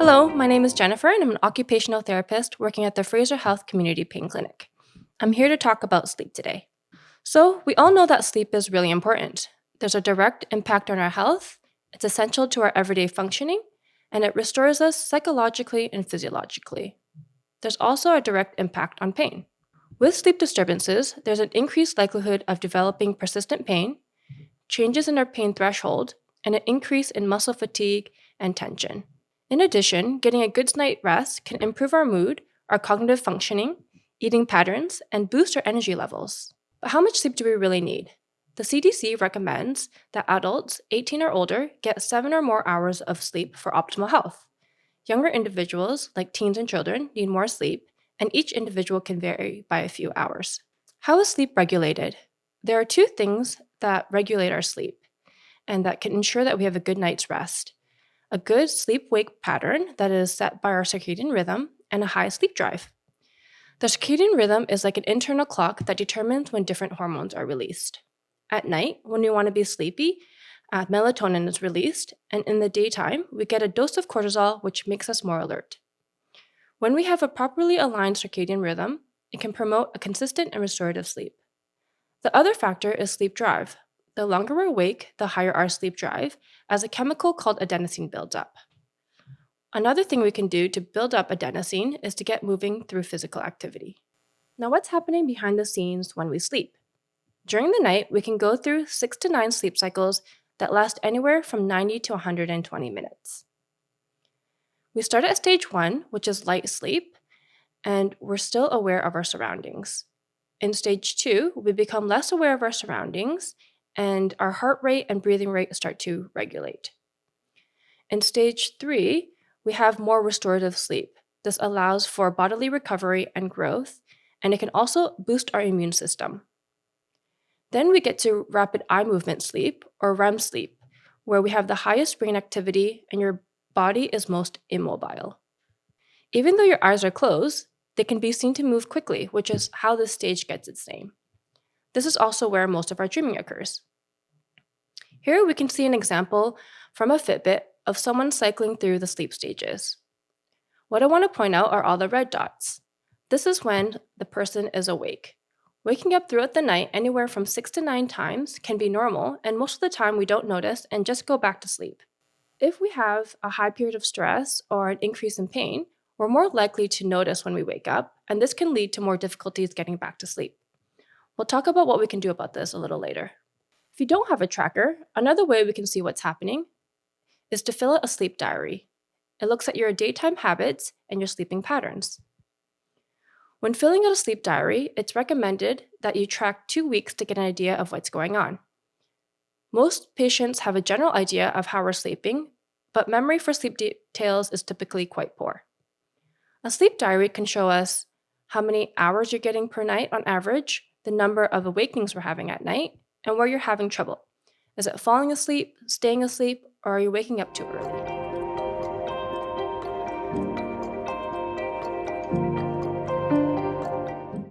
Hello, my name is Jennifer, and I'm an occupational therapist working at the Fraser Health Community Pain Clinic. I'm here to talk about sleep today. So, we all know that sleep is really important. There's a direct impact on our health, it's essential to our everyday functioning, and it restores us psychologically and physiologically. There's also a direct impact on pain. With sleep disturbances, there's an increased likelihood of developing persistent pain, changes in our pain threshold, and an increase in muscle fatigue and tension. In addition, getting a good night's rest can improve our mood, our cognitive functioning, eating patterns, and boost our energy levels. But how much sleep do we really need? The CDC recommends that adults 18 or older get 7 or more hours of sleep for optimal health. Younger individuals, like teens and children, need more sleep, and each individual can vary by a few hours. How is sleep regulated? There are two things that regulate our sleep and that can ensure that we have a good night's rest: a good sleep-wake pattern that is set by our circadian rhythm, and a high sleep drive. The circadian rhythm is like an internal clock that determines when different hormones are released. At night, when we want to be sleepy, melatonin is released, and in the daytime, we get a dose of cortisol, which makes us more alert. When we have a properly aligned circadian rhythm, it can promote a consistent and restorative sleep. The other factor is sleep drive. The longer we're awake, the higher our sleep drive, as a chemical called adenosine builds up. Another thing we can do to build up adenosine is to get moving through physical activity. Now, what's happening behind the scenes when we sleep? During the night, we can go through 6 to 9 sleep cycles that last anywhere from 90 to 120 minutes. We start at stage 1, which is light sleep, and we're still aware of our surroundings. In stage 2, we become less aware of our surroundings, and our heart rate and breathing rate start to regulate. In stage 3, we have more restorative sleep. This allows for bodily recovery and growth, and it can also boost our immune system. Then we get to rapid eye movement sleep, or REM sleep, where we have the highest brain activity and your body is most immobile. Even though your eyes are closed, they can be seen to move quickly, which is how this stage gets its name. This is also where most of our dreaming occurs. Here we can see an example from a Fitbit of someone cycling through the sleep stages. What I want to point out are all the red dots. This is when the person is awake. Waking up throughout the night anywhere from 6 to 9 times can be normal, and most of the time we don't notice and just go back to sleep. If we have a high period of stress or an increase in pain, we're more likely to notice when we wake up, and this can lead to more difficulties getting back to sleep. We'll talk about what we can do about this a little later. If you don't have a tracker, another way we can see what's happening is to fill out a sleep diary. It looks at your daytime habits and your sleeping patterns. When filling out a sleep diary, it's recommended that you track 2 weeks to get an idea of what's going on. Most patients have a general idea of how we're sleeping, but memory for sleep details is typically quite poor. A sleep diary can show us how many hours you're getting per night on average, the number of awakenings we're having at night, and where you're having trouble. Is it falling asleep, staying asleep, or are you waking up too early?